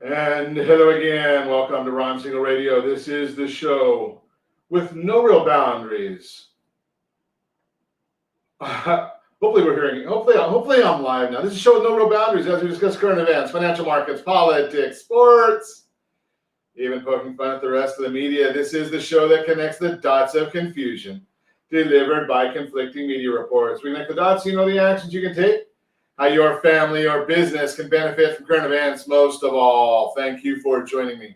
And hello again. Welcome to Ron Siegel Radio. This is the show with no real boundaries. Hopefully we're hearing. Hopefully I'm live now. This is a show with no real boundaries as we discuss current events, financial markets, politics, sports, even poking fun at the rest of the media. This is the show that connects the dots of confusion delivered by conflicting media reports. We connect the dots so you know the actions you can take, how your family or business can benefit from current events. Most of all, thank you for joining me.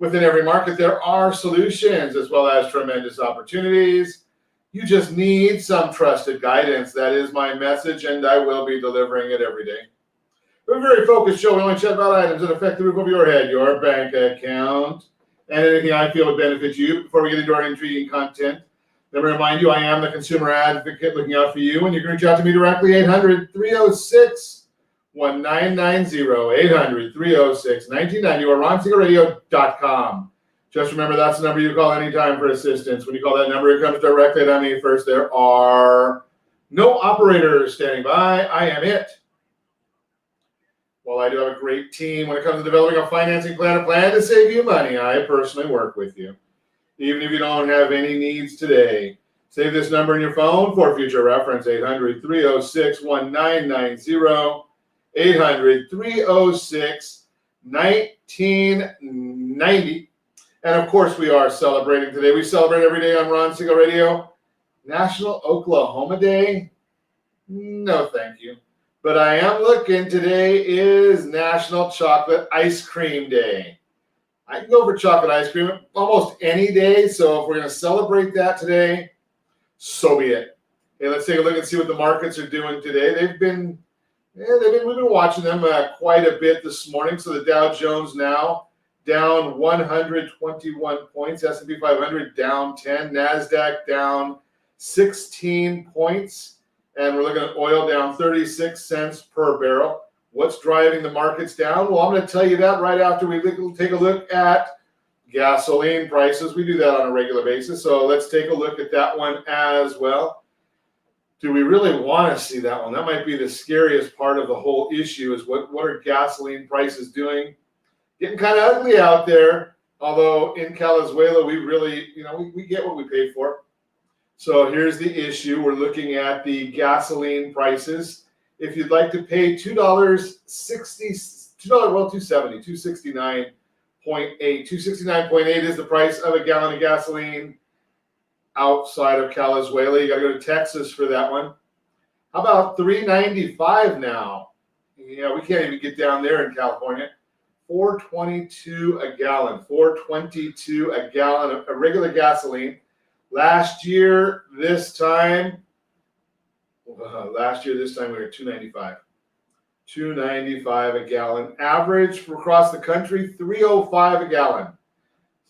Within every market, there are solutions as well as tremendous opportunities. You just need some trusted guidance. That is my message, and I will be delivering it every day. We're a very focused show. We only chat about items that affect the roof over your head, your bank account, and anything I feel would benefit you. Before we get into our intriguing content, let me remind you, I am the consumer advocate looking out for you, and you can reach out to me directly, 800-306-1990, 800-306-1990, or RonSiegelRadio.com. Just remember, that's the number you call anytime for assistance. When you call that number, it comes directly to me first. There are no operators standing by. I am it. While I do have a great team when it comes to developing a financing plan, a plan to save you money, I personally work with you. Even if you don't have any needs today, save this number in your phone for future reference, 800-306-1990, 800-306-1990. And of course, we are celebrating today. We celebrate every day on Ron Siegel Radio. National Oklahoma Day? No, thank you. But I am looking. Today is National Chocolate Ice Cream Day. I can go for chocolate ice cream almost any day. So if we're going to celebrate that today, so be it. Hey, let's take a look and see what the markets are doing today. We've been watching them quite a bit this morning. So the Dow Jones now down 121 points, S&P 500 down 10, NASDAQ down 16 points, and we're looking at oil down 36 cents per barrel. What's driving the markets down? Well, I'm going to tell you that right after we take a look at gasoline prices. We do that on a regular basis, so let's take a look at that one as well. Do we really want to see that one? That might be the scariest part of the whole issue is what are gasoline prices doing? Getting kind of ugly out there, although in Venezuela, we really, we get what we pay for. So here's the issue. We're looking at the gasoline prices. If you'd like to pay $2.69.8 is the price of a gallon of gasoline outside of Venezuela. You got to go to Texas for that one. How about $3.95 now? Yeah, we can't even get down there in California. $4.22 a gallon. $4.22 a gallon of regular gasoline. Last year, this time we were at $2.95. $2.95 a gallon. Average for across the country, $3.05 a gallon.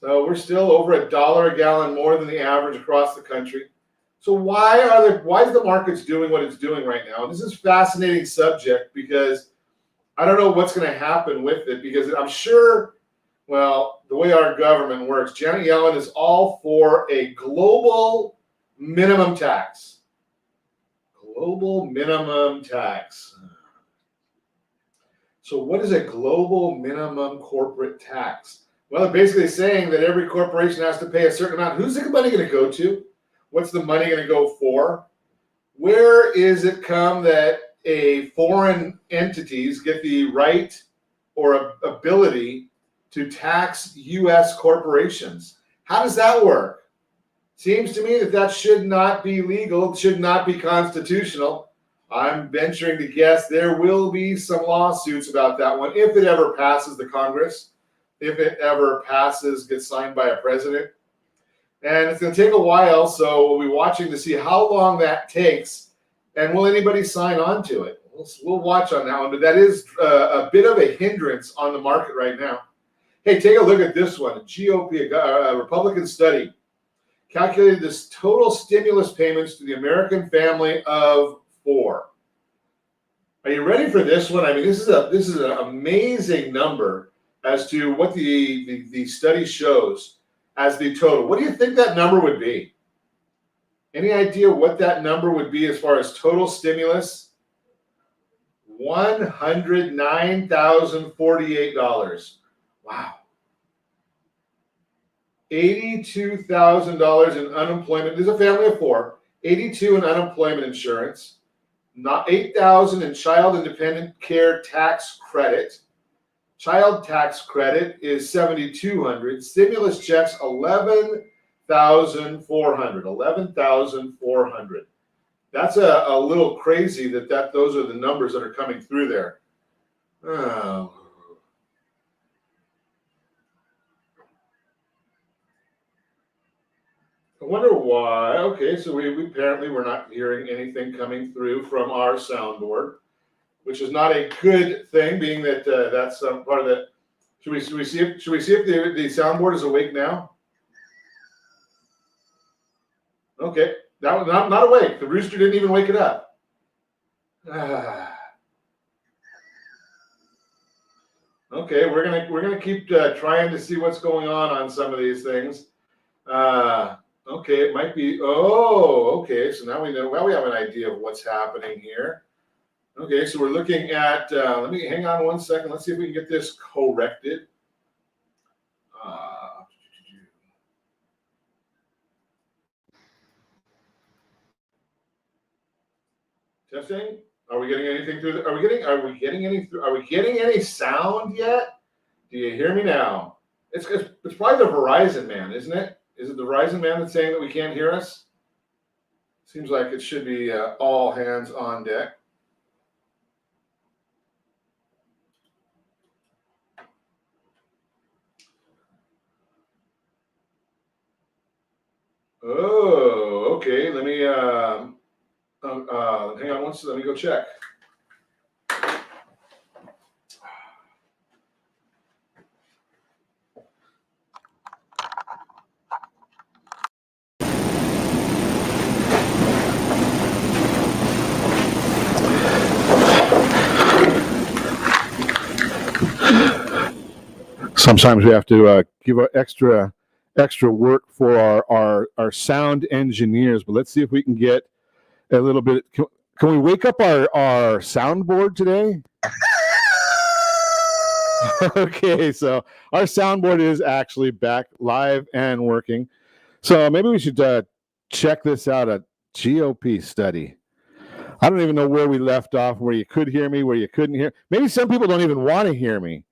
So we're still over $1 a gallon more than the average across the country. So why is the markets doing what it's doing right now? And this is a fascinating subject because I don't know what's going to happen with it, because I'm sure, well, the way our government works, Janet Yellen is all for a global minimum tax. Global minimum tax. So what is a global minimum corporate tax? Well, they're basically saying that every corporation has to pay a certain amount. Who's the money going to go to? What's the money going to go for? Where is it come that foreign entities get the right or ability to tax U.S. corporations? How does that work? Seems to me that should not be legal, should not be constitutional. I'm venturing to guess there will be some lawsuits about that one if it ever passes the Congress, if it ever passes, gets signed by a president. And it's going to take a while, so we'll be watching to see how long that takes. And will anybody sign on to it? We'll watch on that one, but that is a bit of a hindrance on the market right now. Hey, take a look at this one. GOP, a Republican study, calculated this total stimulus payments to the American family of 4. Are you ready for this one? I mean, this is an amazing number as to what the study shows as the total. What do you think that number would be? Any idea what that number would be as far as total stimulus? $109,048. Wow. $82,000 in unemployment. There's a family of four. 82 in unemployment insurance. Not $8,000 in child and dependent care tax credit. Child tax credit is $7,200. Stimulus checks $11,400. $11,400. That's a little crazy that those are the numbers that are coming through there. Oh. I wonder why. Okay, so we apparently we're not hearing anything coming through from our soundboard, which is not a good thing, being that that's part of the. Should we see if the soundboard is awake now? Okay, that was not awake. The rooster didn't even wake it up. Okay, we're gonna keep trying to see what's going on some of these things. Okay, it might be. Oh, okay. So now we know. Well, we have an idea of what's happening here. Okay, so we're looking at. Let me hang on one second. Let's see if we can get this corrected. Testing. Are we getting anything through? Are we getting any sound yet? Do you hear me now? It's probably the Verizon man, isn't it? Is it the Verizon man that's saying that we can't hear us? Seems like it should be all hands on deck. Oh, okay. Let me hang on one second. Let me go check. Sometimes we have to give extra work for our sound engineers, but let's see if we can get a little bit. Can we wake up our soundboard today? Okay, so our soundboard is actually back live and working. So maybe we should check this out, a GOP study. I don't even know where we left off, where you could hear me, where you couldn't hear. Maybe some people don't even want to hear me.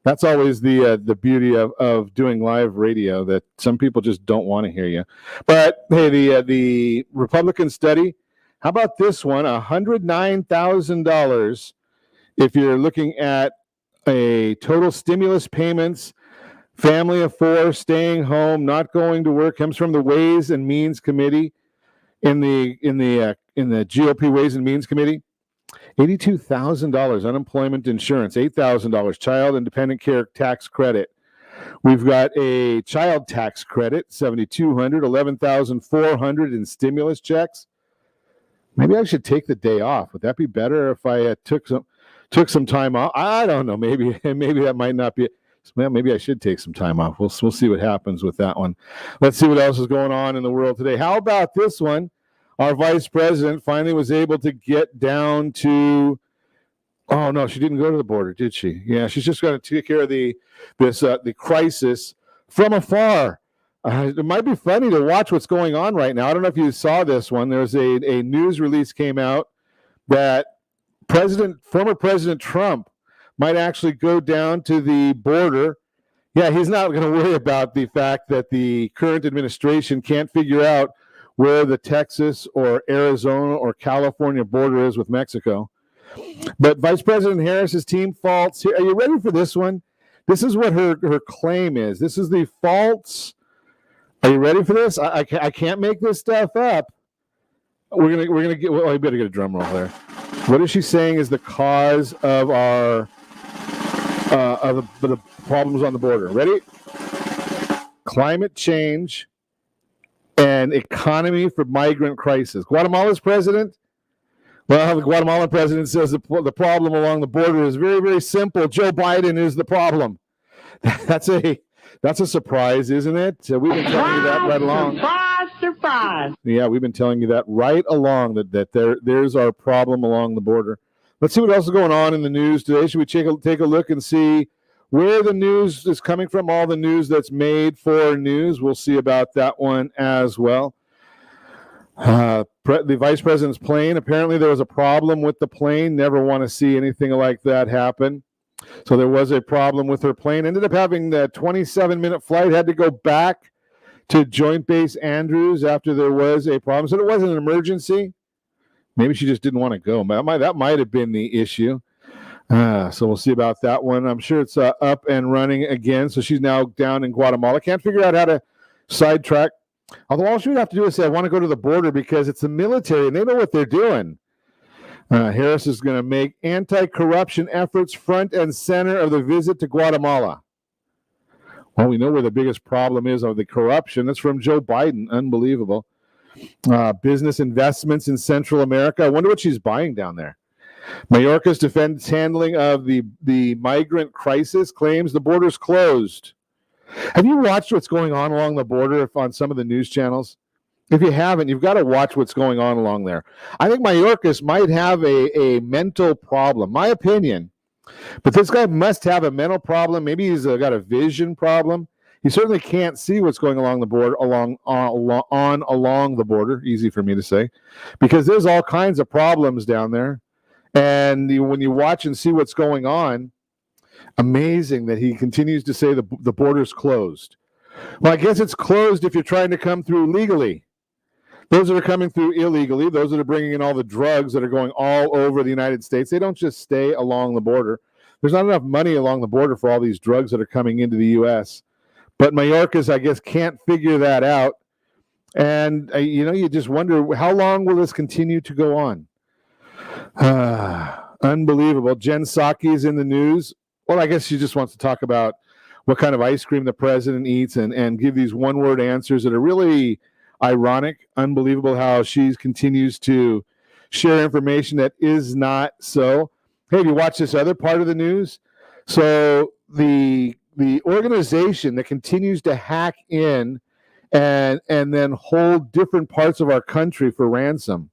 That's always the beauty of doing live radio, that some people just don't want to hear you. But hey, the Republican study, how about this one? $109,000 if you're looking at a total stimulus payments, family of four, staying home, not going to work, comes from the Ways and Means Committee in the GOP Ways and Means Committee. $82,000 unemployment insurance, $8,000 child and dependent care tax credit. We've got a child tax credit, $7,200, $11,400 in stimulus checks. Maybe I should take the day off. Would that be better if I took some time off? I don't know. Maybe that might not be. Well, maybe I should take some time off. We'll see what happens with that one. Let's see what else is going on in the world today. How about this one? Our vice president finally was able to get down to. Oh no, she didn't go to the border, did she? Yeah, she's just going to take care of the crisis from afar. It might be funny to watch what's going on right now. I don't know if you saw this one. There's a news release came out that former President Trump might actually go down to the border. Yeah, he's not going to worry about the fact that the current administration can't figure out where the Texas or Arizona or California border is with Mexico. But Vice President Harris's team faults. Are you ready for this one? This is what her claim is. This is the faults. Are you ready for this? I can't make this stuff up. We're gonna get. Well, I better get a drum roll there. What is she saying is the cause of our of the problems on the border? Ready? Climate change and economy for migrant crisis. Guatemala's president. Well, the Guatemalan president says the problem along the border is very, very simple. Joe Biden is the problem. That's a surprise, isn't it? We've been telling you that right along. Surprise. Yeah, we've been telling you that right along, that there's our problem along the border. Let's see what else is going on in the news today. Should we take a look and see where the news is coming from, all the news that's made for news. We'll see about that one as well. The vice president's plane, apparently there was a problem with the plane. Never want to see anything like that happen. So there was a problem with her plane. Ended up having the 27-minute flight, had to go back to Joint Base Andrews after there was a problem. So it wasn't an emergency. Maybe she just didn't want to go. That might have been the issue. So we'll see about that one. I'm sure it's up and running again. So she's now down in Guatemala. Can't figure out how to sidetrack. Although all she would have to do is say, I want to go to the border because it's the military and they know what they're doing. Harris is going to make anti-corruption efforts front and center of the visit to Guatemala. Well, we know where the biggest problem is of the corruption. That's from Joe Biden. Unbelievable. Business investments in Central America. I wonder what she's buying down there. Mayorkas defends handling of the migrant crisis, claims the border's closed. Have you watched what's going on along the border on some of the news channels? If you haven't, you've got to watch what's going on along there. I think Mayorkas might have a mental problem, my opinion. But this guy must have a mental problem. Maybe he's got a vision problem. He certainly can't see what's going along the border, along the border. Easy for me to say, because there's all kinds of problems down there. And when you watch and see what's going on, amazing that he continues to say the border's closed. Well, I guess it's closed if you're trying to come through legally. Those that are coming through illegally, those that are bringing in all the drugs that are going all over the United States, they don't just stay along the border. There's not enough money along the border for all these drugs that are coming into the U.S. But Mayorkas, I guess, can't figure that out. And, you just wonder, how long will this continue to go on? Unbelievable. Jen Psaki's in the news. Well, I guess she just wants to talk about what kind of ice cream the president eats and give these one-word answers that are really ironic. Unbelievable how she continues to share information that is not so. Hey, have you watched this other part of the news? So the organization that continues to hack in and then hold different parts of our country for ransom.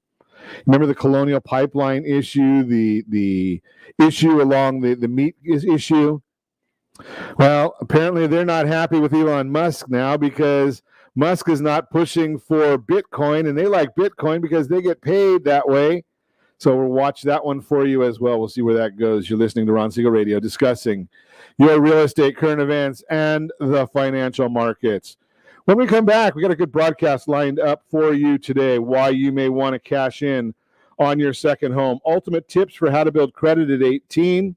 Remember the Colonial Pipeline issue, the issue along the meat issue? Well, apparently they're not happy with Elon Musk now because Musk is not pushing for Bitcoin, and they like Bitcoin because they get paid that way. So we'll watch that one for you as well. We'll see where that goes. You're listening to Ron Siegel Radio, discussing your real estate, current events, and the financial markets. When we come back, we got a good broadcast lined up for you today, why you may want to cash in on your second home. Ultimate tips for how to build credit at 18,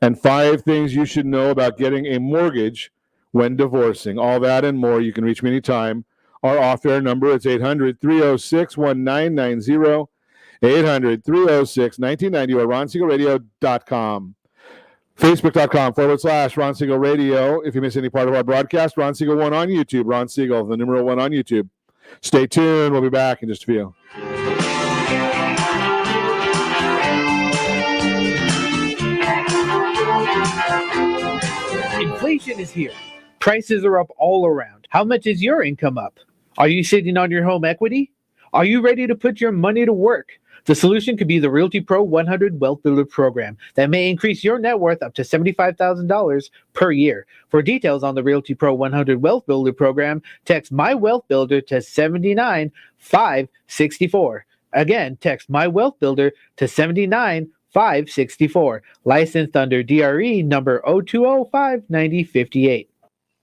and 5 things you should know about getting a mortgage when divorcing. All that and more. You can reach me anytime. Our off-air number is 800-306-1990, 800-306-1990, or RonSiegelRadio.com. Facebook.com/Ron Siegel Radio. If you miss any part of our broadcast, Ron Siegel 1 on YouTube. Ron Siegel, the numeral 1 on YouTube. Stay tuned. We'll be back in just a few. Inflation is here. Prices are up all around. How much is your income up? Are you sitting on your home equity? Are you ready to put your money to work? The solution could be the Realty Pro 100 Wealth Builder program that may increase your net worth up to $75,000 per year. For details on the Realty Pro 100 Wealth Builder program, text My Wealth Builder to 79564. Again, text My Wealth Builder to 79564. Licensed under DRE number 02059058.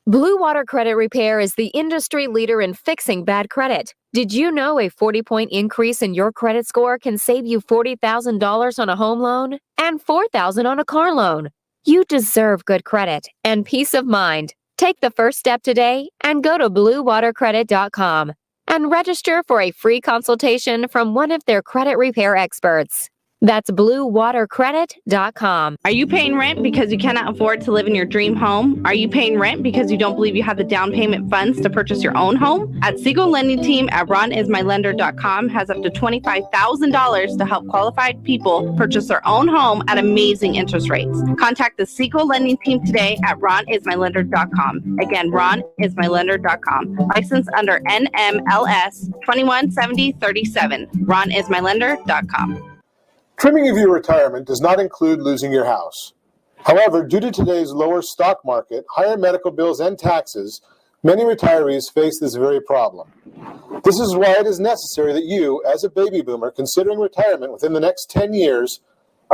Blue Water Credit Repair is the industry leader in fixing bad credit. Did you know a 40-point increase in your credit score can save you $40,000 on a home loan and $4,000 on a car loan? You deserve good credit and peace of mind. Take the first step today and go to bluewatercredit.com and register for a free consultation from one of their credit repair experts. That's bluewatercredit.com. Are you paying rent because you cannot afford to live in your dream home? Are you paying rent because you don't believe you have the down payment funds to purchase your own home? At Siegel Lending Team at ronismylender.com has up to $25,000 to help qualified people purchase their own home at amazing interest rates. Contact the Siegel Lending Team today at ronismylender.com. Again, ronismylender.com. Licensed under NMLS 217037. ronismylender.com. Trimming of your retirement does not include losing your house. However, due to today's lower stock market, higher medical bills, and taxes, many retirees face this very problem. This is why it is necessary that you, as a baby boomer considering retirement within the next 10 years,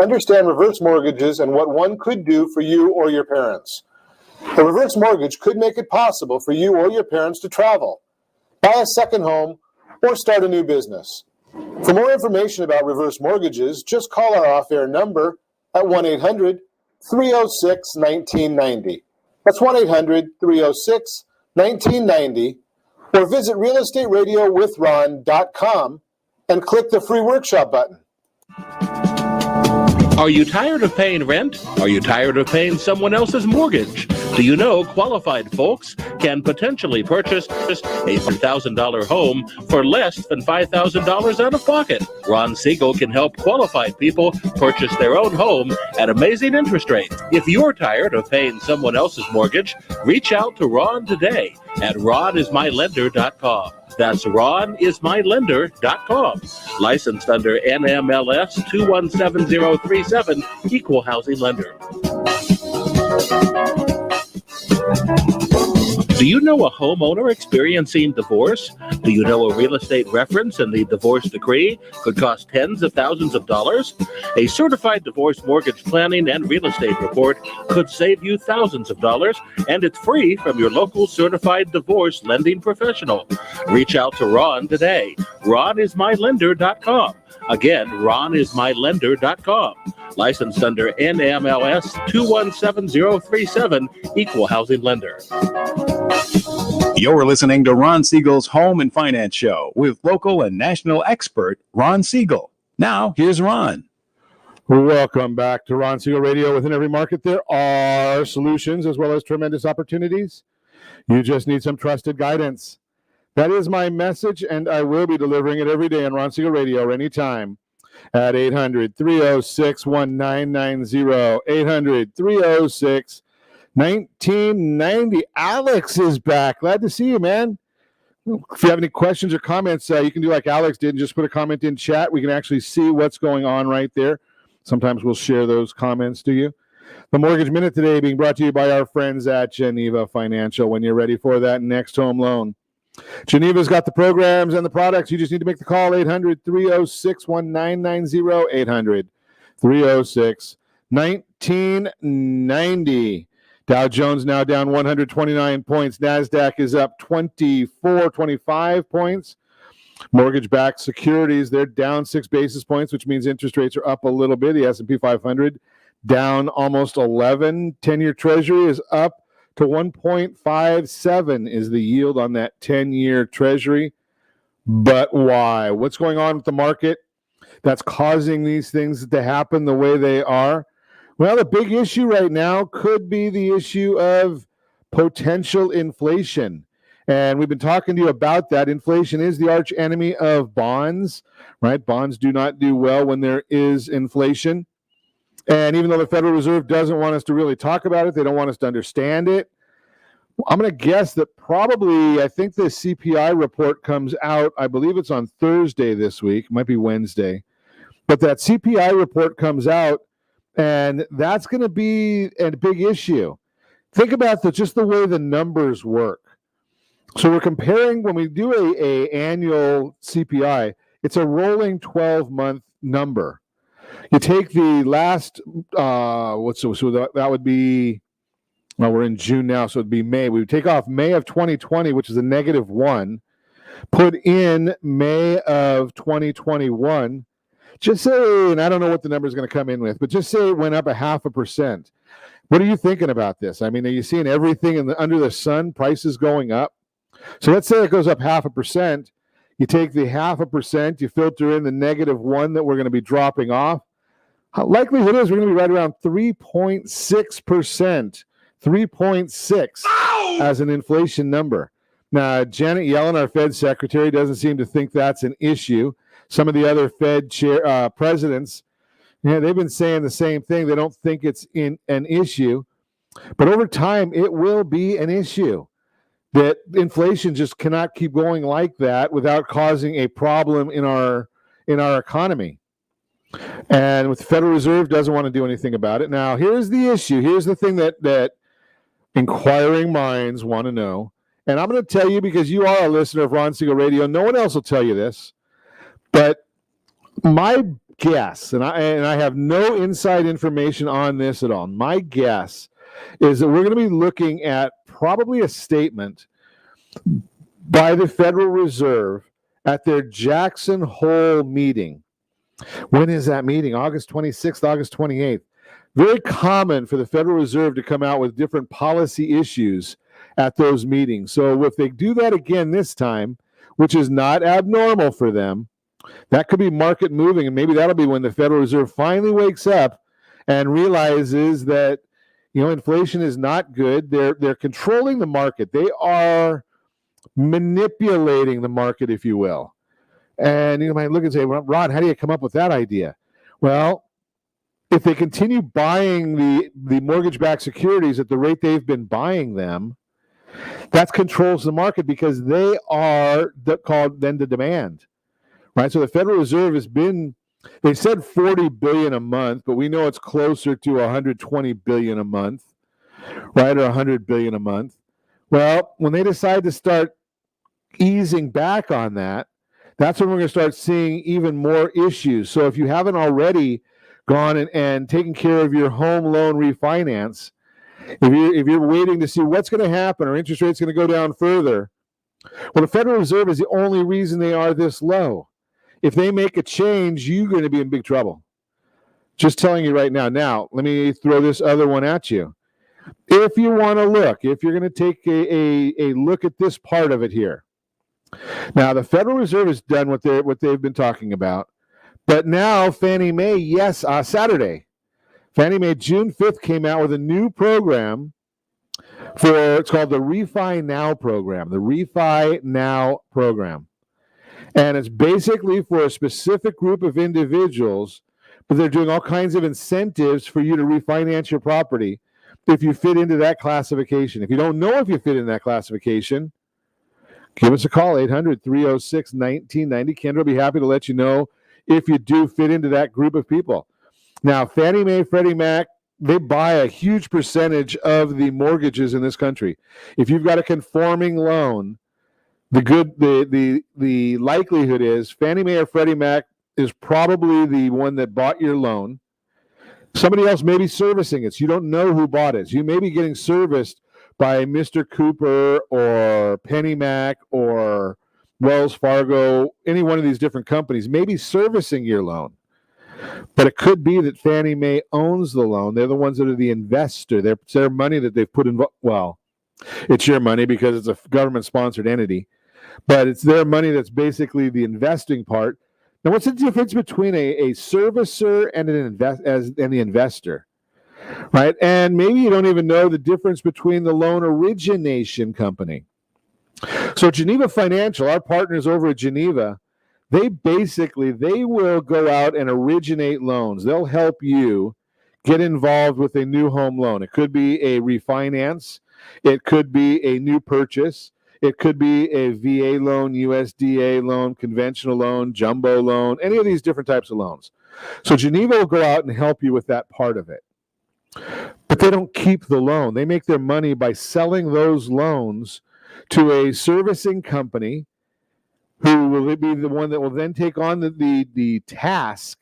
understand reverse mortgages and what one could do for you or your parents. A reverse mortgage could make it possible for you or your parents to travel, buy a second home, or start a new business. For more information about reverse mortgages, just call our off-air number at 1-800-306-1990. That's 1-800-306-1990, or visit realestatewithron.com and click the free workshop button. Are you tired of paying rent? Are you tired of paying someone else's mortgage? Do you know qualified folks can potentially purchase a $1,000 home for less than $5,000 out of pocket? Ron Siegel can help qualified people purchase their own home at amazing interest rates. If you're tired of paying someone else's mortgage, reach out to Ron today at ronismylender.com. That's ronismylender.com. Licensed under NMLS 217037, Equal Housing Lender. Do you know a homeowner experiencing divorce? Do you know a real estate reference in the divorce decree could cost tens of thousands of dollars? A certified divorce mortgage planning and real estate report could save you thousands of dollars, and it's free from your local certified divorce lending professional. Reach out to Ron today. ronismylender.com. Again, ronismylender.com. Licensed under NMLS 217037, Equal Housing Lender. You're listening to Ron Siegel's Home and Finance Show with local and national expert Ron Siegel. Now, here's Ron. Welcome back to Ron Siegel Radio. Within every market, there are solutions as well as tremendous opportunities. You just need some trusted guidance. That is my message, and I will be delivering it every day on Ron Siegel Radio anytime at 800-306-1990, 800-306-1990. Alex is back. Glad to see you, man. If you have any questions or comments, you can do like Alex did and just put a comment in chat. We can actually see what's going on right there. Sometimes we'll share those comments to you. The Mortgage Minute today being brought to you by our friends at Geneva Financial. When you're ready for that next home loan, Geneva's got the programs and the products. You just need to make the call, 800-306-1990, 800-306-1990. Dow Jones now down 129 points. NASDAQ is up 25 points. Mortgage-backed securities, they're down 6 basis points, which means interest rates are up a little bit. The S&P 500 down almost 11. 10-year Treasury is up to 1.57 is the yield on that 10-year Treasury. But why? What's going on with the market that's causing these things to happen the way they are? Well, the big issue right now could be the issue of potential inflation. And we've been talking to you about that. Inflation is the arch enemy of bonds, right? Bonds do not do well when there is inflation. And even though the Federal Reserve doesn't want us to really talk about it, they don't want us to understand it. I'm going to guess that probably, I think the CPI report comes out, I believe it's on Thursday this week, it might be Wednesday. But that CPI report comes out, and that's going to be a big issue. Think about just the way the numbers work. So we're comparing, when we do a annual CPI, it's a rolling 12-month number. You take the last, that would be, well, we're in June now, so it'd be May. We would take off May of 2020, which is a -1, put in May of 2021. Just say, and I don't know what the number is going to come in with, but just say it went up 0.5%. What are you thinking about this? I mean, are you seeing everything under the sun, prices going up? So let's say it goes up 0.5%. You take the 0.5%, you filter in the -1 that we're going to be dropping off. Likelihood is we're going to be right around 3.6%, 3.6 as an inflation number. Now, Janet Yellen, our Fed secretary, doesn't seem to think that's an issue. Some of the other Fed presidents, they've been saying the same thing. They don't think it's an issue. But over time, it will be an issue. That inflation just cannot keep going like that without causing a problem in our economy. And with the Federal Reserve doesn't want to do anything about it. Now, here's the issue. Here's the thing that inquiring minds want to know. And I'm going to tell you because you are a listener of Ron Siegel Radio. No one else will tell you this. But my guess, and I have no inside information on this at all, my guess is that we're going to be looking at probably a statement by the Federal Reserve at their Jackson Hole meeting. When is that meeting? August 26th, August 28th. Very common for the Federal Reserve to come out with different policy issues at those meetings. So if they do that again this time, which is not abnormal for them, that could be market moving, and maybe that'll be when the Federal Reserve finally wakes up and realizes that, inflation is not good. They're controlling the market. They are manipulating the market, if you will. And you might look and say, well, Ron, how do you come up with that idea? Well, if they continue buying the mortgage-backed securities at the rate they've been buying them, that controls the market because they are called then the demand, right? So the Federal Reserve they said $40 billion a month, but we know it's closer to $120 billion a month, right, or $100 billion a month. Well, when they decide to start easing back on that, that's when we're going to start seeing even more issues. So if you haven't already gone and taken care of your home loan refinance, if you're waiting to see what's going to happen or interest rates going to go down further, well, the Federal Reserve is the only reason they are this low. If they make a change, you're going to be in big trouble. Just telling you right now. Now, let me throw this other one at you. If you want to look, if you're going to take a look at this part of it here. Now, the Federal Reserve has done what they've been talking about. But now Fannie Mae, Saturday, Fannie Mae, June 5th, came out with a new program it's called the Refi Now program, the Refi Now program. And it's basically for a specific group of individuals, but they're doing all kinds of incentives for you to refinance your property if you fit into that classification. If you don't know if you fit in that classification, give us a call, 800-306-1990. Kendra will be happy to let you know if you do fit into that group of people. Now, Fannie Mae, Freddie Mac, they buy a huge percentage of the mortgages in this country. If you've got a conforming loan, the likelihood is Fannie Mae or Freddie Mac is probably the one that bought your loan. Somebody else may be servicing it. So you don't know who bought it. So you may be getting serviced by Mr. Cooper or Penny Mac or Wells Fargo, any one of these different companies may be servicing your loan. But it could be that Fannie Mae owns the loan. They're the ones that are the investor. It's their money that they've put in. Well, it's your money because it's a government-sponsored entity. But it's their money that's basically the investing part. Now, what's the difference between a servicer and the investor? Right? And maybe you don't even know the difference between the loan origination company. So Geneva Financial, our partners over at Geneva, they will go out and originate loans. They'll help you get involved with a new home loan. It could be a refinance. It could be a new purchase. It could be a VA loan, USDA loan, conventional loan, jumbo loan, any of these different types of loans. So Geneva will go out and help you with that part of it. But they don't keep the loan. They make their money by selling those loans to a servicing company who will be the one that will then take on the task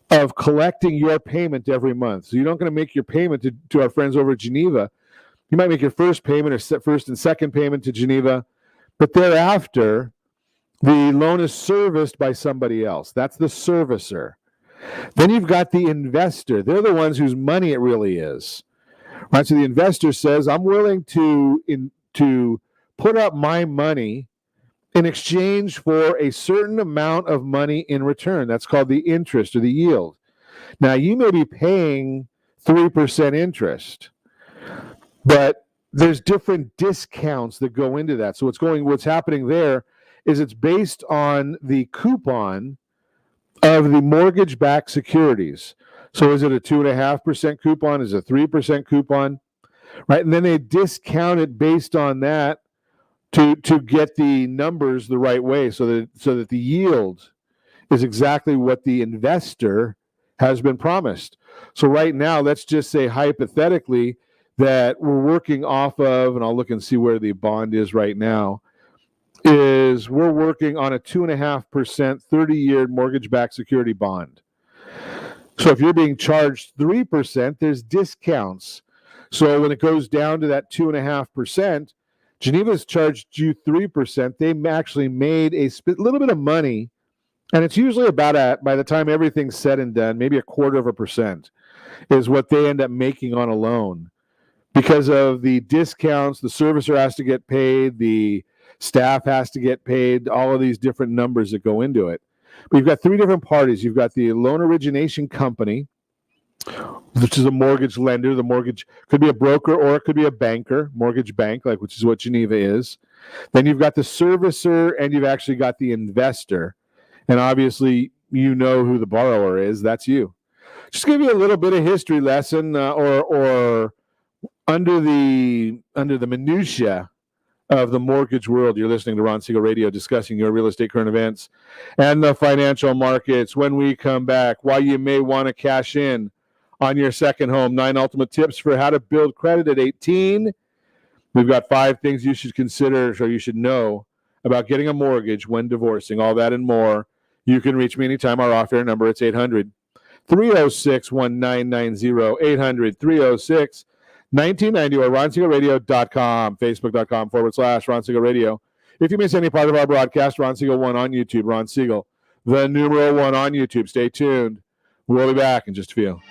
of collecting your payment every month. So you're not going to make your payment to our friends over at Geneva. You might make your first payment or first and second payment to Geneva, but thereafter, the loan is serviced by somebody else. That's the servicer. Then you've got the investor. They're the ones whose money it really is. Right? So the investor says, I'm willing to put up my money in exchange for a certain amount of money in return. That's called the interest or the yield. Now, you may be paying 3% interest, but there's different discounts that go into that. So what's happening there is it's based on the coupon of the mortgage-backed securities. So is it a 2.5% coupon? Is it a 3% coupon? Right? And then they discount it based on that to get the numbers the right way so that the yield is exactly what the investor has been promised. So right now, let's just say hypothetically that we're working off of, and I'll look and see where the bond is right now, is we're working on a 2.5% 30-year mortgage-backed security bond. So if you're being charged 3%, there's discounts. So when it goes down to that 2.5%, Geneva's charged you 3%. They actually made a little bit of money, and it's usually about by the time everything's said and done, maybe 0.25% is what they end up making on a loan. Because of the discounts, the servicer has to get paid, the staff has to get paid, all of these different numbers that go into it. But you've got three different parties. You've got the loan origination company, which is a mortgage lender. The mortgage could be a broker or it could be a banker, mortgage bank, which is what Geneva is. Then you've got the servicer and you've actually got the investor. And obviously, you know who the borrower is. That's you. Just give you a little bit of history lesson or under the minutia of the mortgage world. You're listening to Ron Siegel Radio, discussing your real estate current events and the financial markets. When we come back, why you may want to cash in on your second home, 9 ultimate tips for how to build credit at 18. We've got 5 things you should consider or you should know about getting a mortgage when divorcing. All that and more. You can reach me anytime. Our off-air number, it's 800-306-1990, 800-306-1990, or RonSiegelRadio.com, Facebook.com/Ron Siegel Radio. If you miss any part of our broadcast, Ron Siegel 1 on YouTube, Ron Siegel, the numeral 1 on YouTube. Stay tuned. We'll be back in just a few.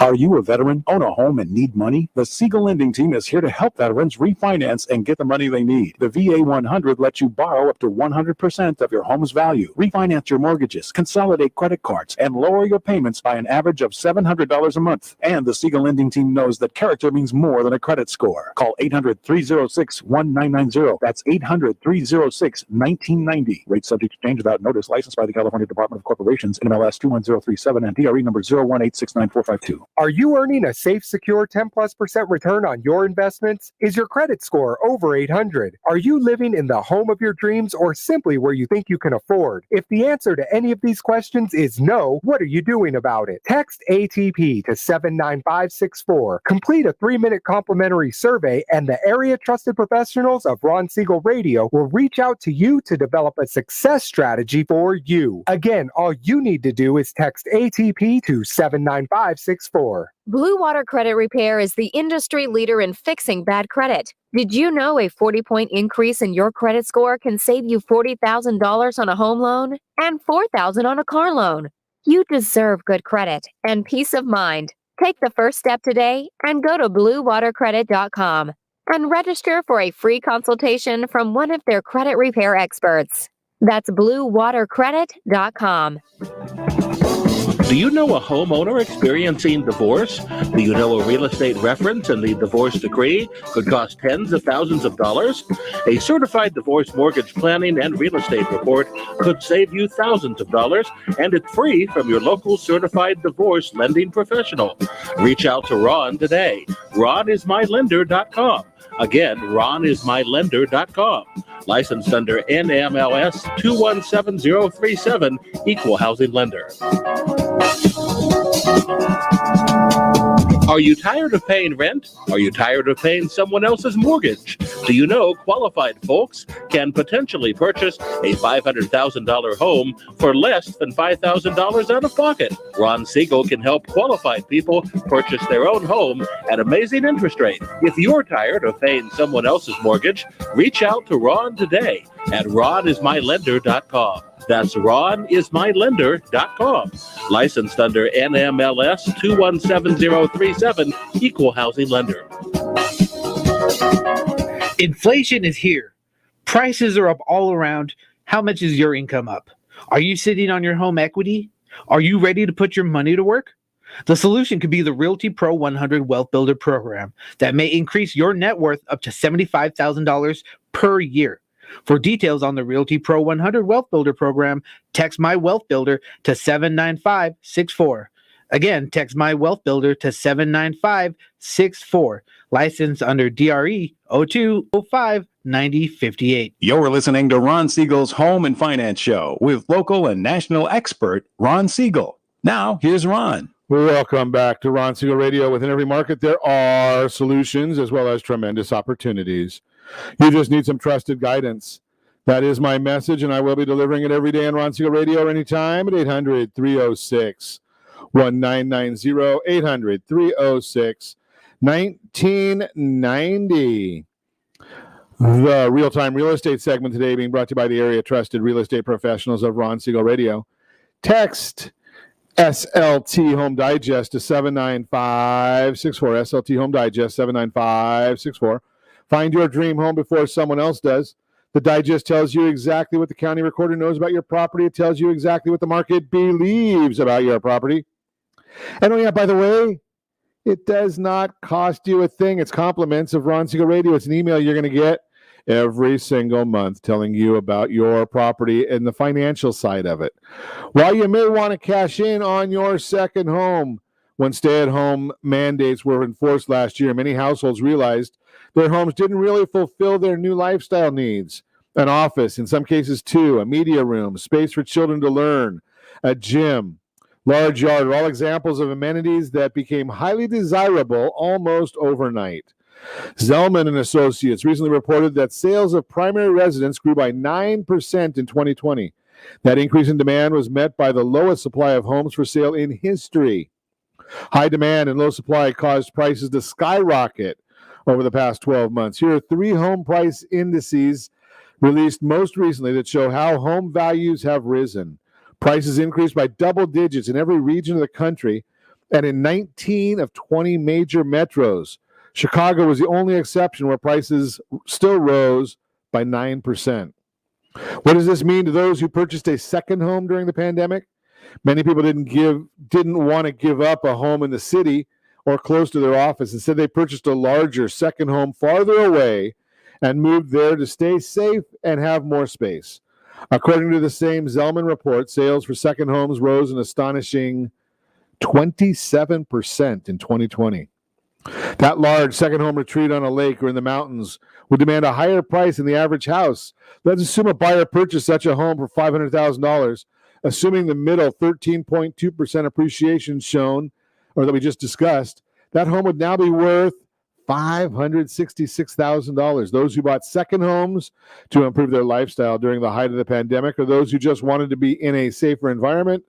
Are you a veteran, own a home, and need money? The Siegel Lending Team is here to help veterans refinance and get the money they need. The VA 100 lets you borrow up to 100% of your home's value, refinance your mortgages, consolidate credit cards, and lower your payments by an average of $700 a month. And the Siegel Lending Team knows that character means more than a credit score. Call 800-306-1990. That's 800-306-1990. Rate subject to change without notice. Licensed by the California Department of Corporations, NMLS 21037, and DRE number 018694552. Are you earning a safe, secure 10+% return on your investments? Is your credit score over 800? Are you living in the home of your dreams or simply where you think you can afford? If the answer to any of these questions is no, what are you doing about it? Text ATP to 79564. Complete a 3-minute complimentary survey, and the area trusted professionals of Ron Siegel Radio will reach out to you to develop a success strategy for you. Again, all you need to do is text ATP to 79564. Blue Water Credit Repair is the industry leader in fixing bad credit. Did you know a 40-point increase in your credit score can save you $40,000 on a home loan and $4,000 on a car loan? You deserve good credit and peace of mind. Take the first step today and go to bluewatercredit.com and register for a free consultation from one of their credit repair experts. That's bluewatercredit.com. Do you know a homeowner experiencing divorce? Do you know a real estate reference and the divorce decree could cost tens of thousands of dollars? A certified divorce mortgage planning and real estate report could save you thousands of dollars, and it's free from your local certified divorce lending professional. Reach out to Ron today. RonIsMyLender.com. Again, RonIsMyLender.com. Licensed under NMLS 217037, Equal Housing Lender. Are you tired of paying rent? Are you tired of paying someone else's mortgage? Do you know qualified folks can potentially purchase a $500,000 home for less than $5,000 out of pocket? Ron Siegel can help qualified people purchase their own home at amazing interest rate. If you're tired of paying someone else's mortgage, reach out to Ron today at RonIsMyLender.com. That's RonIsMyLender.com. Licensed under NMLS 217037, Equal Housing Lender. Inflation is here. Prices are up all around. How much is your income up? Are you sitting on your home equity? Are you ready to put your money to work? The solution could be the Realty Pro 100 Wealth Builder program that may increase your net worth up to $75,000 per year. For details on the Realty Pro 100 Wealth Builder program, text My Wealth Builder to 79564. Again, text My Wealth Builder to 79564. Licensed under DRE 0205 9058. You're listening to Ron Siegel's Home and Finance Show with local and national expert Ron Siegel. Now, here's Ron. Welcome back to Ron Siegel Radio. Within every market, there are solutions as well as tremendous opportunities. You just need some trusted guidance. That is my message, and I will be delivering it every day on Ron Siegel Radio or anytime at 800-306-1990, 800-306-1990. The real-time real estate segment today being brought to you by the area trusted real estate professionals of Ron Siegel Radio. Text SLT Home Digest to 79564. SLT Home Digest 79564. Find your dream home before someone else does. The digest tells you exactly what the county recorder knows about your property. It tells you exactly what the market believes about your property. And oh yeah, by the way, it does not cost you a thing. It's compliments of Ron Siegel Radio. It's an email you're going to get every single month telling you about your property and the financial side of it. While you may want to cash in on your second home, when stay-at-home mandates were enforced last year, many households realized their homes didn't really fulfill their new lifestyle needs. An office, in some cases two, a media room, space for children to learn, a gym, large yard are all examples of amenities that became highly desirable almost overnight. Zellman and Associates recently reported that sales of primary residence grew by 9% in 2020. That increase in demand was met by the lowest supply of homes for sale in history. High demand and low supply caused prices to skyrocket over the past 12 months. Here are 3 home price indices released most recently that show how home values have risen. Prices increased by double digits in every region of the country and in 19 of 20 major metros. Chicago was the only exception where prices still rose by 9%. What does this mean to those who purchased a second home during the pandemic? Many people didn't want to give up a home in the city or close to their office. Instead, they purchased a larger second home farther away and moved there to stay safe and have more space. According to the same Zellman report, sales for second homes rose an astonishing 27% in 2020. That large second home retreat on a lake or in the mountains would demand a higher price than the average house. Let's assume a buyer purchased such a home for $500,000, assuming the middle 13.2% appreciation shown, or that we just discussed. That home would now be worth $566,000. Those who bought second homes to improve their lifestyle during the height of the pandemic, or those who just wanted to be in a safer environment,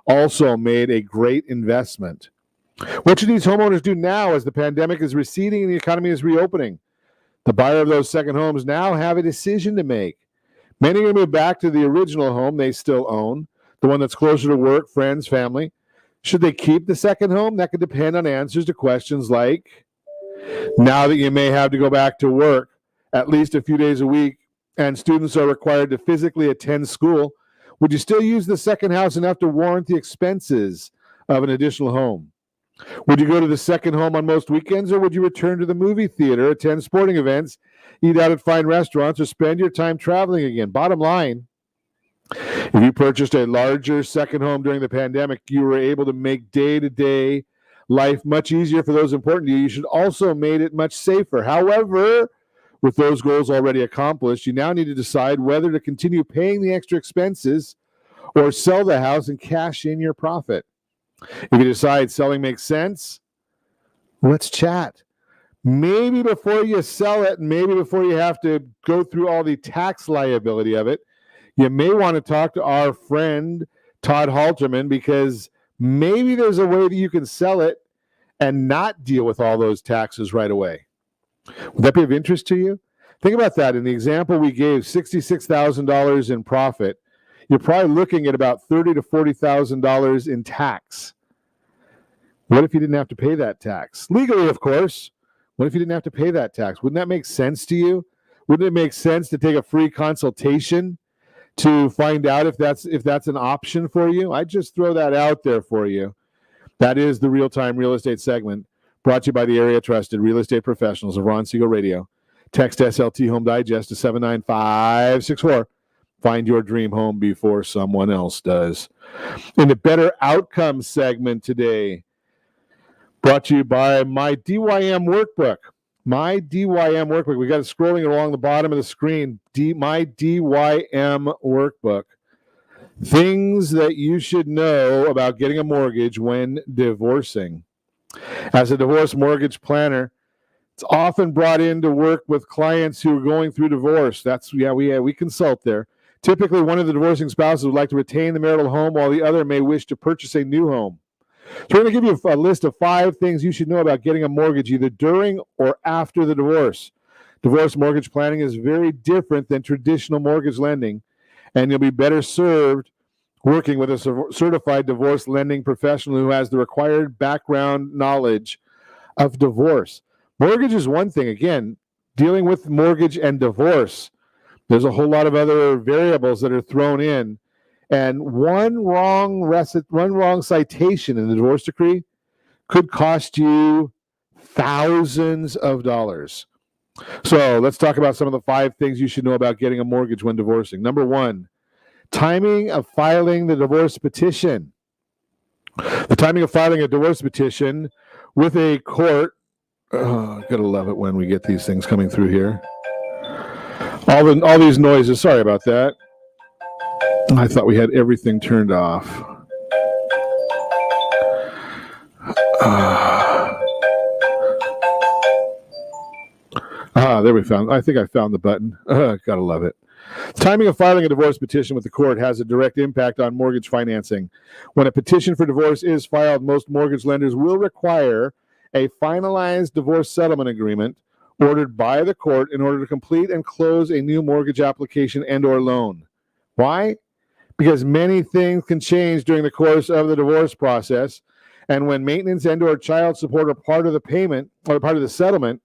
also made a great investment. What should these homeowners do now as the pandemic is receding and the economy is reopening? The buyer of those second homes now have a decision to make. Many are going to move back to the original home they still own, the one that's closer to work, friends, family. Should they keep the second home? That could depend on answers to questions like, now that you may have to go back to work at least a few days a week and students are required to physically attend school, would you still use the second house enough to warrant the expenses of an additional home? Would you go to the second home on most weekends, or would you return to the movie theater, attend sporting events, eat out at fine restaurants, or spend your time traveling again? Bottom line, if you purchased a larger second home during the pandemic, you were able to make day-to-day life much easier for those important to you. You should also have made it much safer. However, with those goals already accomplished, you now need to decide whether to continue paying the extra expenses or sell the house and cash in your profit. If you decide selling makes sense, let's chat. Maybe before you sell it, and maybe before you have to go through all the tax liability of it, you may want to talk to our friend Todd Halterman, because maybe there's a way that you can sell it and not deal with all those taxes right away. Would that be of interest to you? Think about that. In the example we gave, $66,000 in profit, you're probably looking at about $30,000 to $40,000 in tax. What if you didn't have to pay that tax? Legally, of course. What if you didn't have to pay that tax? Wouldn't that make sense to you? Wouldn't it make sense to take a free consultation to find out if that's an option for you? I just throw that out there for you. That is the real-time real estate segment, brought to you by the area trusted real estate professionals of Ron Siegel Radio. Text SLT Home Digest to 79564. find your dream home before someone else does. In the Better Outcomes segment today, brought to you by my DYM workbook. My DYM workbook. We got it scrolling along the bottom of the screen. My DYM workbook. Things that you should know about getting a mortgage when divorcing. As a divorce mortgage planner, it's often brought in to work with clients who are going through divorce. We consult there. Typically, one of the divorcing spouses would like to retain the marital home while the other may wish to purchase a new home. So we're going to give you a list of 5 things you should know about getting a mortgage either during or after the divorce. Divorce mortgage planning is very different than traditional mortgage lending, and you'll be better served working with a certified divorce lending professional who has the required background knowledge of divorce. Mortgage is one thing. Again, dealing with mortgage and divorce, there's a whole lot of other variables that are thrown in. And one wrong citation in the divorce decree could cost you thousands of dollars. So let's talk about some of the 5 things you should know about getting a mortgage when divorcing. Number 1, timing of filing the divorce petition. The timing of filing a divorce petition with a court. Gotta love it when we get these things coming through here. All these noises. Sorry about that. I thought we had everything turned off. There we found. I think I found the button. Gotta love it. Timing of filing a divorce petition with the court has a direct impact on mortgage financing. When a petition for divorce is filed, most mortgage lenders will require a finalized divorce settlement agreement ordered by the court in order to complete and close a new mortgage application and/or loan. Why? Because many things can change during the course of the divorce process, and when maintenance and/or child support are part of the payment or part of the settlement,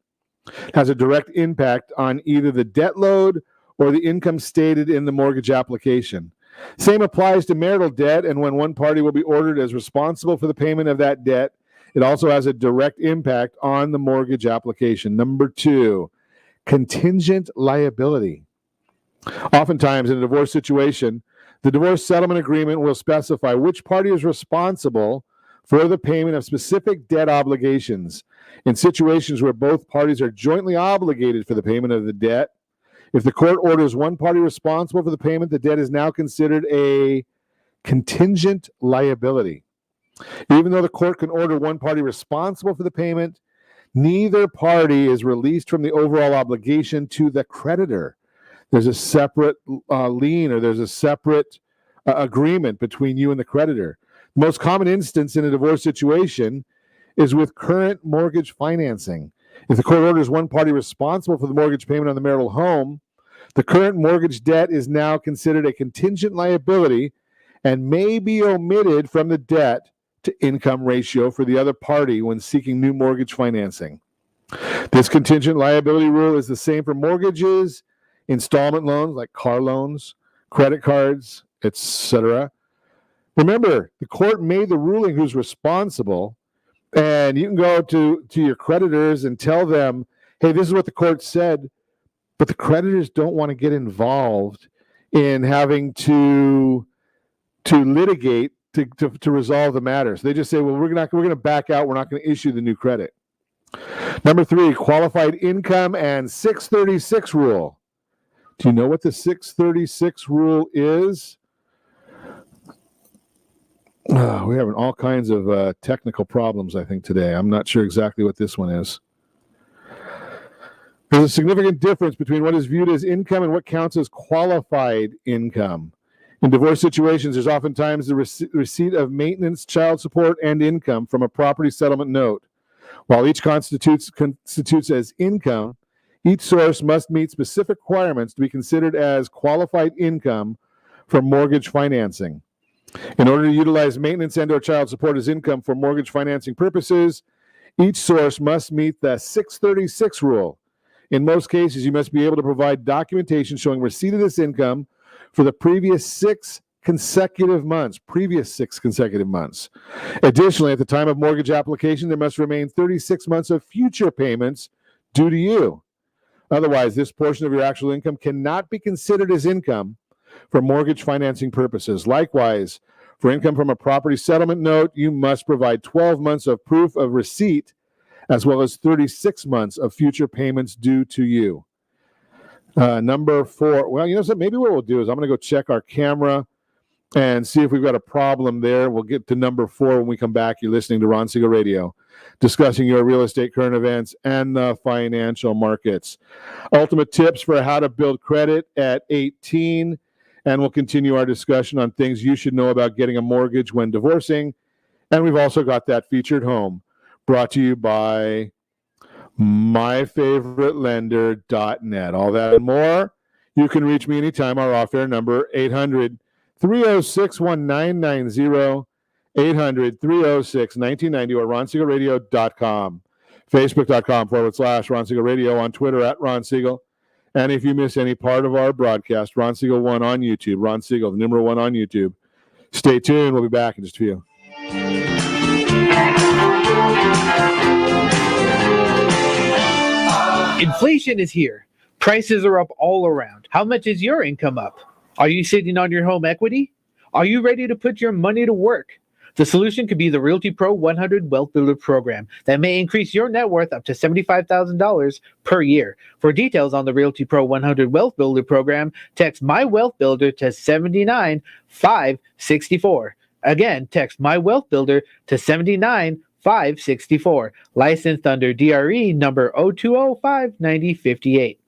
has a direct impact on either the debt load or the income stated in the mortgage application. Same applies to marital debt, and when one party will be ordered as responsible for the payment of that debt, it also has a direct impact on the mortgage application. Number 2, contingent liability. Oftentimes in a divorce situation, the divorce settlement agreement will specify which party is responsible for the payment of specific debt obligations. In situations where both parties are jointly obligated for the payment of the debt, if the court orders one party responsible for the payment, the debt is now considered a contingent liability. Even though the court can order one party responsible for the payment, neither party is released from the overall obligation to the creditor. There's a separate lien, or there's a separate agreement between you and the creditor. The most common instance in a divorce situation is with current mortgage financing. If the court orders one party responsible for the mortgage payment on the marital home, the current mortgage debt is now considered a contingent liability and may be omitted from the debt to income ratio for the other party when seeking new mortgage financing. This contingent liability rule is the same for mortgages, installment loans like car loans, credit cards, etc. Remember, the court made the ruling who's responsible, and you can go to your creditors and tell them, hey, this is what the court said, but the creditors don't want to get involved in having to litigate to resolve the matter. So they just say, well, we're going to back out. We're not going to issue the new credit. Number 3, qualified income and 636 rule. Do you know what the 636 rule is? We're having all kinds of technical problems, I think, today. I'm not sure exactly what this one is. There's a significant difference between what is viewed as income and what counts as qualified income. In divorce situations, there's oftentimes the receipt of maintenance, child support, and income from a property settlement note. While each constitutes as income, each source must meet specific requirements to be considered as qualified income for mortgage financing. In order to utilize maintenance and/or child support as income for mortgage financing purposes, each source must meet the 636 rule. In most cases, you must be able to provide documentation showing receipt of this income for the previous 6 consecutive months. Additionally, at the time of mortgage application, there must remain 36 months of future payments due to you. Otherwise, this portion of your actual income cannot be considered as income for mortgage financing purposes. Likewise, for income from a property settlement note, you must provide 12 months of proof of receipt as well as 36 months of future payments due to you. Number 4, well, you know, so maybe what we'll do is I'm going to go check our camera and see if we've got a problem there. We'll get to number 4 when we come back. You're listening to Ron Siegel Radio, discussing your real estate current events and the financial markets. Ultimate tips for how to build credit at 18. And we'll continue our discussion on things you should know about getting a mortgage when divorcing. And we've also got that featured home brought to you by myfavoritelender.net. All that and more. You can reach me anytime. Our off-air number, 800-306-1990, 800-306-1990, or ronsiegelradio.com. Facebook.com/Ron Siegel Radio, on Twitter at Ron Siegel. And if you miss any part of our broadcast, Ron Siegel 1 on YouTube, Ron Siegel, the number 1 on YouTube. Stay tuned. We'll be back in just a few. Inflation is here. Prices are up all around. How much is your income up? Are you sitting on your home equity? Are you ready to put your money to work? The solution could be the Realty Pro 100 Wealth Builder program that may increase your net worth up to $75,000 per year. For details on the Realty Pro 100 Wealth Builder program, text My Wealth Builder to 79564. Again, text My Wealth Builder to 79564. Licensed under DRE number 02059058.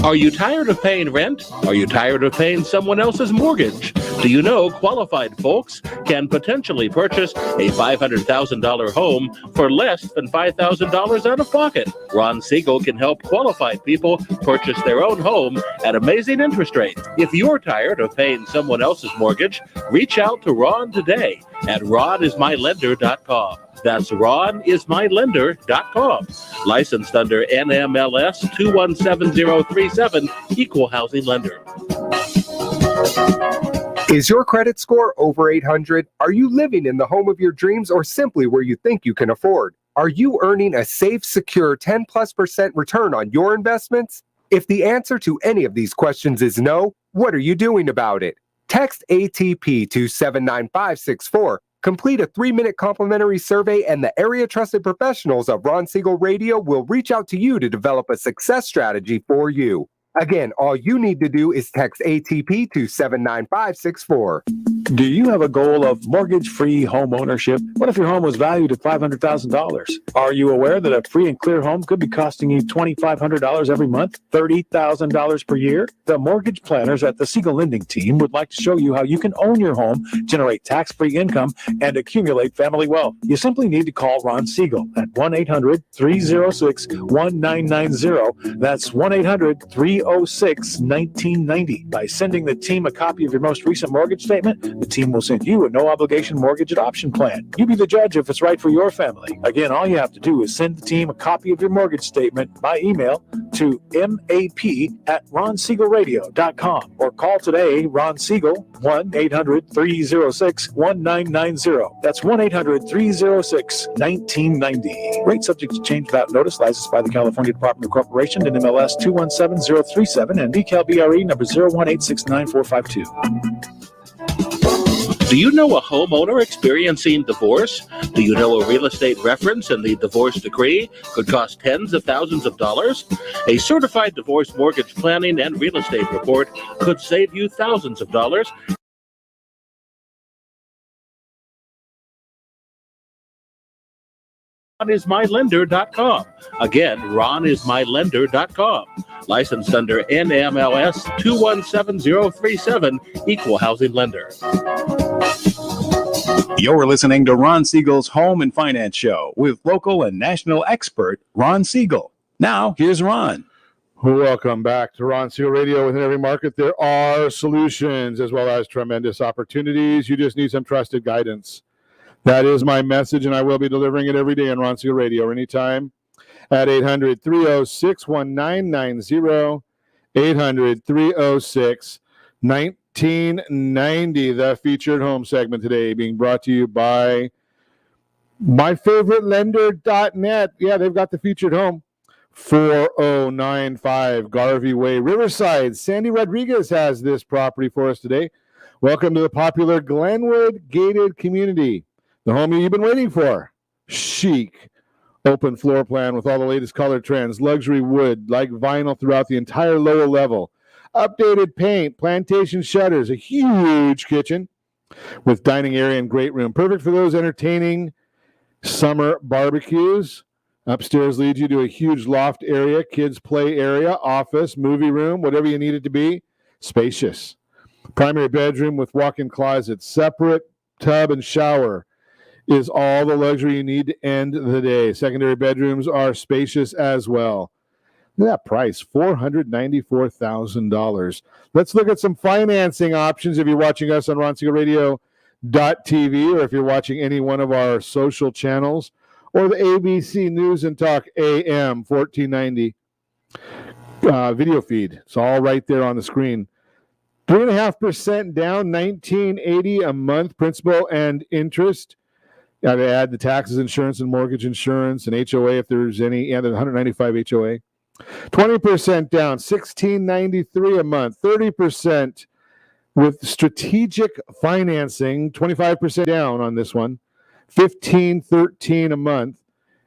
Are you tired of paying rent? Are you tired of paying someone else's mortgage? Do you know qualified folks can potentially purchase a $500,000 home for less than $5,000 out of pocket? Ron Siegel can help qualified people purchase their own home at amazing interest rates. If you're tired of paying someone else's mortgage, reach out to Ron today at ronismylender.com. That's ronismylender.com. Licensed under NMLS 217037, Equal Housing Lender. Is your credit score over 800? Are you living in the home of your dreams or simply where you think you can afford? Are you earning a safe, secure 10+% return on your investments? If the answer to any of these questions is no, what are you doing about it? Text ATP to 79564. Complete a 3-minute complimentary survey, and the area trusted professionals of Ron Siegel Radio will reach out to you to develop a success strategy for you. Again, all you need to do is text ATP to 79564. Do you have a goal of mortgage-free home ownership? What if your home was valued at $500,000? Are you aware that a free and clear home could be costing you $2,500 every month, $30,000 per year? The mortgage planners at the Siegel Lending Team would like to show you how you can own your home, generate tax-free income, and accumulate family wealth. You simply need to call Ron Siegel at 1-800-306-1990. That's 1-800-306-1990. By sending the team a copy of your most recent mortgage statement, the team will send you a no-obligation mortgage adoption plan. You be the judge if it's right for your family. Again, all you have to do is send the team a copy of your mortgage statement by email to map@ronsiegelradio.com or call today Ron Siegel 1-800-306-1990. That's 1-800-306-1990. Rate subject to change without notice. Licensed by the California Department of Corporation, NMLS 217037 and BCAL number 018694452. Do you know a homeowner experiencing divorce? Do you know a real estate reference and the divorce decree could cost tens of thousands of dollars? A certified divorce mortgage planning and real estate report could save you thousands of dollars. RonIsMyLender.com. Again, RonIsMyLender.com. Licensed under NMLS 217037, Equal Housing Lender. You're listening to Ron Siegel's Home and Finance Show with local and national expert Ron Siegel. Now, here's Ron. Welcome back to Ron Siegel Radio. Within every market, there are solutions as well as tremendous opportunities. You just need some trusted guidance. That is my message, and I will be delivering it every day on Ron Siegel Radio anytime at 800-306-1990, 800-306-1990. The featured home segment today being brought to you by myfavoritelender.net. Yeah, they've got the featured home 4095 Garvey Way, Riverside. Sandy Rodriguez has this property for us today. Welcome to the popular Glenwood gated community, the home you've been waiting for. Chic, open floor plan with all the latest color trends, luxury wood, like vinyl throughout the entire lower level, updated paint, plantation shutters, a huge kitchen with dining area and great room, perfect for those entertaining summer barbecues. Upstairs leads you to a huge loft area, kids play area, office, movie room, whatever you need it to be. Spacious. Primary bedroom with walk-in closet, separate tub and shower is all the luxury you need to end the day. Secondary bedrooms are spacious as well. Look at that price, $494,000. Let's look at some financing options if you're watching us on RonSiegelRadio.tv or if you're watching any one of our social channels or the ABC News and Talk AM 1490 video feed. It's all right there on the screen. 3.5% down, $19.80 a month, principal and interest. Got to add the taxes, insurance, and mortgage insurance, and HOA if there's any. Yeah, there's 195 HOA. 20% down, $16.93 a month. 30% with strategic financing, 25% down on this one. $15.13 a month.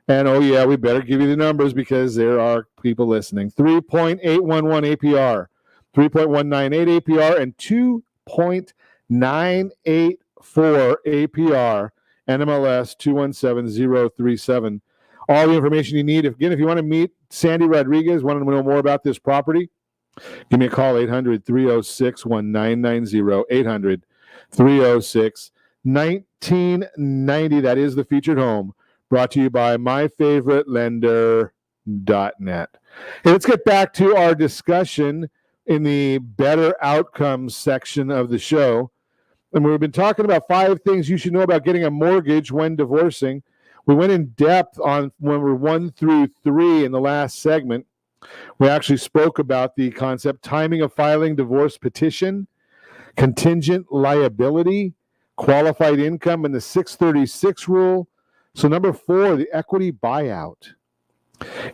And oh yeah, we better give you the numbers because there are people listening. 3.811 APR, 3.198 APR, and 2.984 APR, NMLS 217037. All the information you need. If you want to meet Sandy Rodriguez, want to know more about this property, give me a call, 800-306-1990, 800-306-1990. That is the featured home, brought to you by myfavoritelender.net. Hey, let's get back to our discussion in the better outcomes section of the show. And we've been talking about 5 things you should know about getting a mortgage when divorcing. We went in depth on number 1 through 3 in the last segment. We actually spoke about the concept, timing of filing divorce petition, contingent liability, qualified income, and the 636 rule. So number 4, the equity buyout.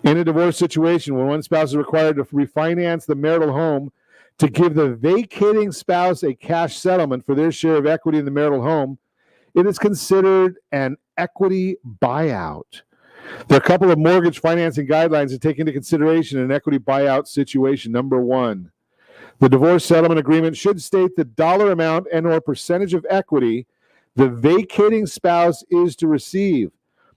In a divorce situation, when one spouse is required to refinance the marital home to give the vacating spouse a cash settlement for their share of equity in the marital home, it is considered an equity buyout. There are a couple of mortgage financing guidelines to take into consideration in an equity buyout situation. Number 1, the divorce settlement agreement should state the dollar amount and or percentage of equity the vacating spouse is to receive.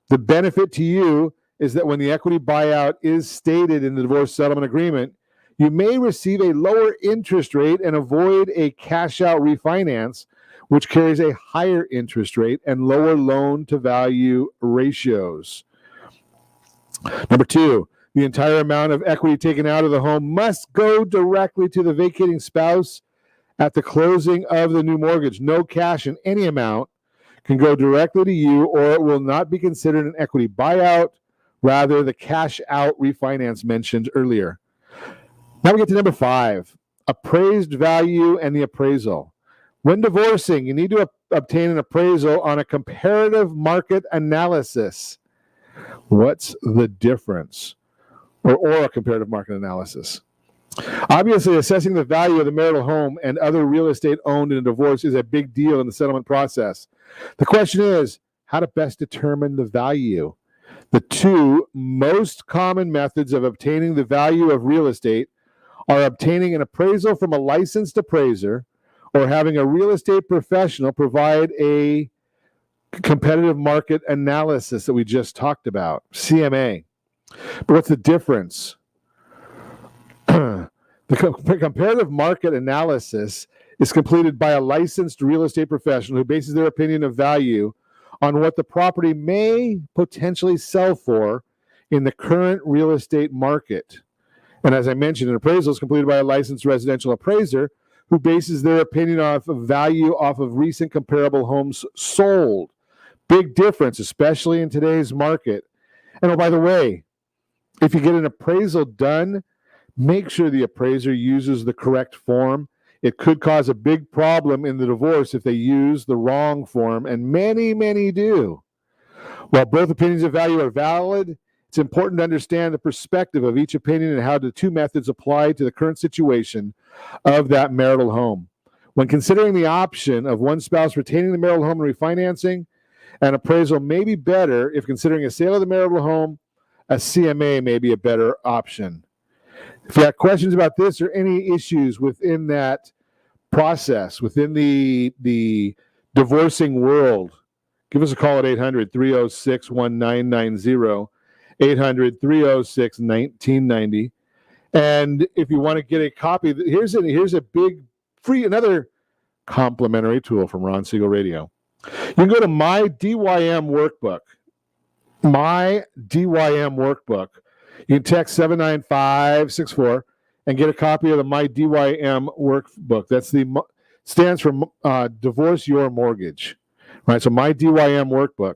The benefit to you is that when the equity buyout is stated in the divorce settlement agreement, you may receive a lower interest rate and avoid a cash-out refinance, which carries a higher interest rate and lower loan-to-value ratios. Number 2, the entire amount of equity taken out of the home must go directly to the vacating spouse at the closing of the new mortgage. No cash in any amount can go directly to you, or it will not be considered an equity buyout, rather the cash-out refinance mentioned earlier. Now we get to number 5, appraised value and the appraisal. When divorcing, you need to obtain an appraisal on a comparative market analysis. What's the difference? Or a comparative market analysis. Obviously, assessing the value of the marital home and other real estate owned in a divorce is a big deal in the settlement process. The question is, how to best determine the value. The 2 most common methods of obtaining the value of real estate are obtaining an appraisal from a licensed appraiser or having a real estate professional provide a competitive market analysis that we just talked about, CMA. But what's the difference? The comparative market analysis is completed by a licensed real estate professional who bases their opinion of value on what the property may potentially sell for in the current real estate market. And as I mentioned, an appraisal is completed by a licensed residential appraiser who bases their opinion of value off of recent comparable homes sold. Big difference, especially in today's market. And oh, by the way, if you get an appraisal done, make sure the appraiser uses the correct form. It could cause a big problem in the divorce if they use the wrong form, and many, many do. While both opinions of value are valid, it's important to understand the perspective of each opinion and how the two methods apply to the current situation of that marital home. When considering the option of one spouse retaining the marital home and refinancing, an appraisal may be better. If considering a sale of the marital home, a CMA may be a better option. If you have questions about this or any issues within that process, within the divorcing world, give us a call at 800-306-1990, 800-306-1990. And if you want to get a copy, here's a big free, another complimentary tool from Ron Siegel Radio. You can go to My DYM Workbook. My DYM Workbook. You can text 79564 and get a copy of the My DYM Workbook. That's stands for Divorce Your Mortgage. Right? So My DYM Workbook.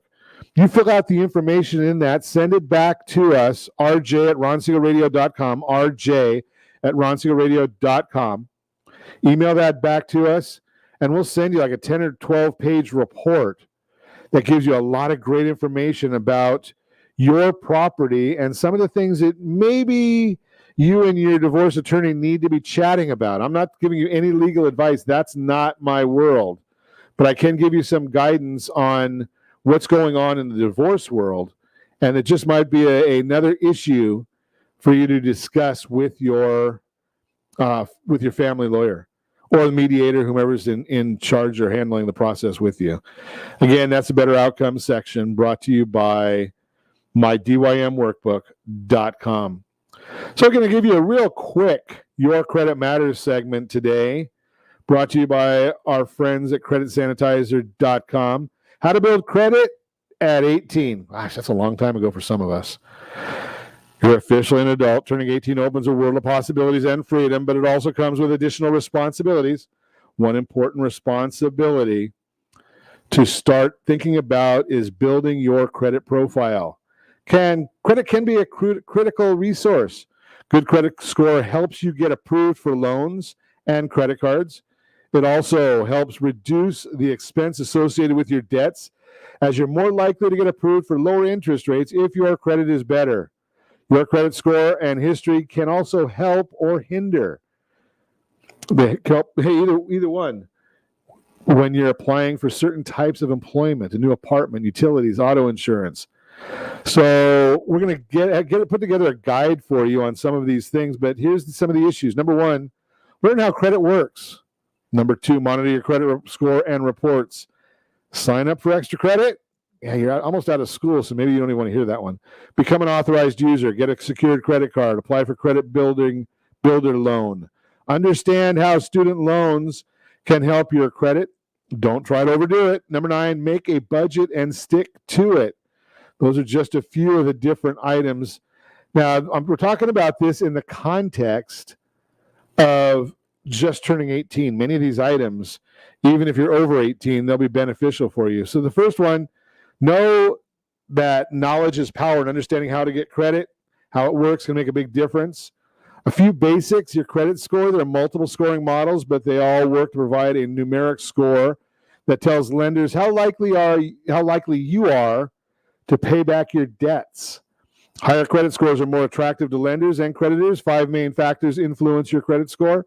You fill out the information in that, send it back to us, rj@ronsiegelradio.com, rj@ronsiegelradio.com. Email that back to us, and we'll send you like a 10 or 12-page report that gives you a lot of great information about your property and some of the things that maybe you and your divorce attorney need to be chatting about. I'm not giving you any legal advice. That's not my world. But I can give you some guidance on what's going on in the divorce world, and it just might be another issue for you to discuss with your family lawyer or the mediator, whomever's in charge or handling the process with you. Again, that's a Better Outcome section brought to you by mydymworkbook.com. So I'm going to give you a real quick Your Credit Matters segment today, brought to you by our friends at creditsanitizer.com. How to build credit at 18. Gosh, that's a long time ago for some of us. You're officially an adult. Turning 18 opens a world of possibilities and freedom, but it also comes with additional responsibilities. One important responsibility to start thinking about is building your credit profile. Credit can be a critical resource. Good credit score helps you get approved for loans and credit cards. It also helps reduce the expense associated with your debts, as you're more likely to get approved for lower interest rates if your credit is better. Your credit score and history can also help or hinder. Either one. When you're applying for certain types of employment, a new apartment, utilities, auto insurance. So we're going to put together a guide for you on some of these things, but here's some of the issues. Number one, learn how credit works. Number two, monitor your credit score and reports. Sign up for extra credit. Yeah, you're almost out of school, so maybe you don't even want to hear that one. Become an authorized user. Get a secured credit card. Apply for credit builder loan. Understand how student loans can help your credit. Don't try to overdo it. Number 9, make a budget and stick to it. Those are just a few of the different items. Now, we're talking about this in the context of just turning 18. Many of these items, even if you're over 18, they'll be beneficial for you. So the first one, know that knowledge is power, and understanding how to get credit, how it works, can make a big difference. A few basics: your credit score. There are multiple scoring models, but they all work to provide a numeric score that tells lenders how likely you are to pay back your debts. Higher credit scores are more attractive to lenders and creditors. 5 main factors influence your credit score: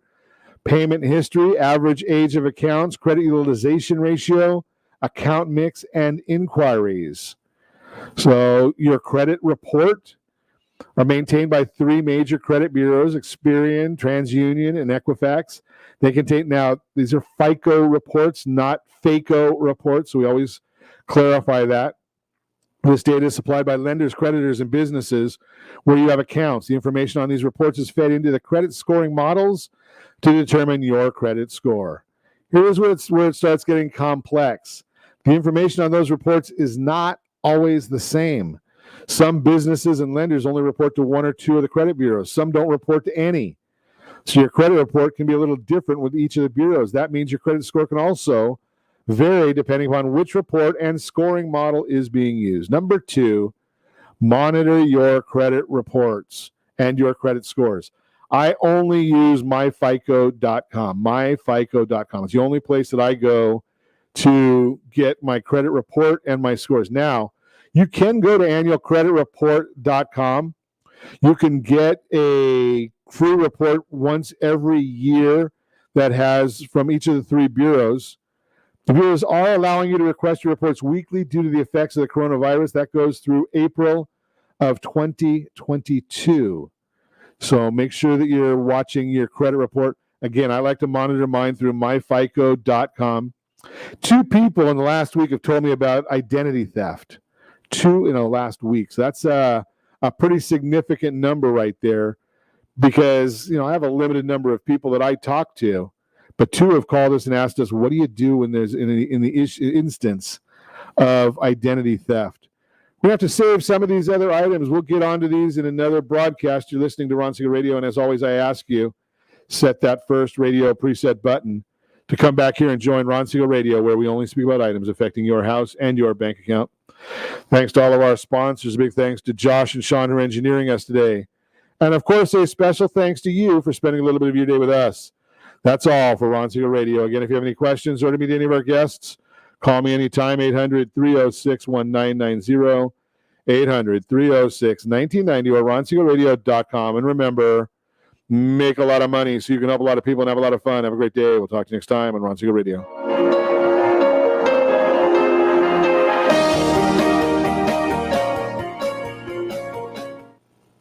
payment history, average age of accounts, credit utilization ratio, account mix, and inquiries. So your credit report are maintained by 3 major credit bureaus: Experian, TransUnion, and Equifax. They contain, now these are FICO reports, not FACO reports, so we always clarify that. This data is supplied by lenders, creditors, and businesses where you have accounts. The information on these reports is fed into the credit scoring models to determine your credit score. Here's where it starts getting complex. The information on those reports is not always the same. Some businesses and lenders only report to 1 or 2 of the credit bureaus. Some don't report to any. So your credit report can be a little different with each of the bureaus. That means your credit score can also vary depending upon which report and scoring model is being used. Number 2, monitor your credit reports and your credit scores. I only use myfico.com. Myfico.com. It's the only place that I go to get my credit report and my scores. Now, You can go to annualcreditreport.com. You can get a free report once every year that has from each of the 3 bureaus. The bureaus are allowing you to request your reports weekly due to the effects of the coronavirus. That goes through April of 2022. So make sure that you're watching your credit report. Again, I like to monitor mine through myfico.com. 2 people in the last week have told me about identity theft. 2 in the last week. So that's a pretty significant number right there, because I have a limited number of people that I talk to, but 2 have called us and asked us, what do you do when there's in the instance of identity theft? We have to save some of these other items. We'll get onto these in another broadcast. You're listening to Ron Siegel Radio, and as always, I ask you, set that first radio preset button to come back here and join Ron Siegel Radio, where we only speak about items affecting your house and your bank account. Thanks to all of our sponsors. A big thanks to Josh and Sean who are engineering us today. And of course, a special thanks to you for spending a little bit of your day with us. That's all for Ron Siegel Radio. Again, if you have any questions or to meet any of our guests, call me anytime, 800-306-1990, 800-306-1990, or ronsiegelradio.com. And remember, make a lot of money so you can help a lot of people and have a lot of fun. Have a great day. We'll talk to you next time on Ron Siegel Radio.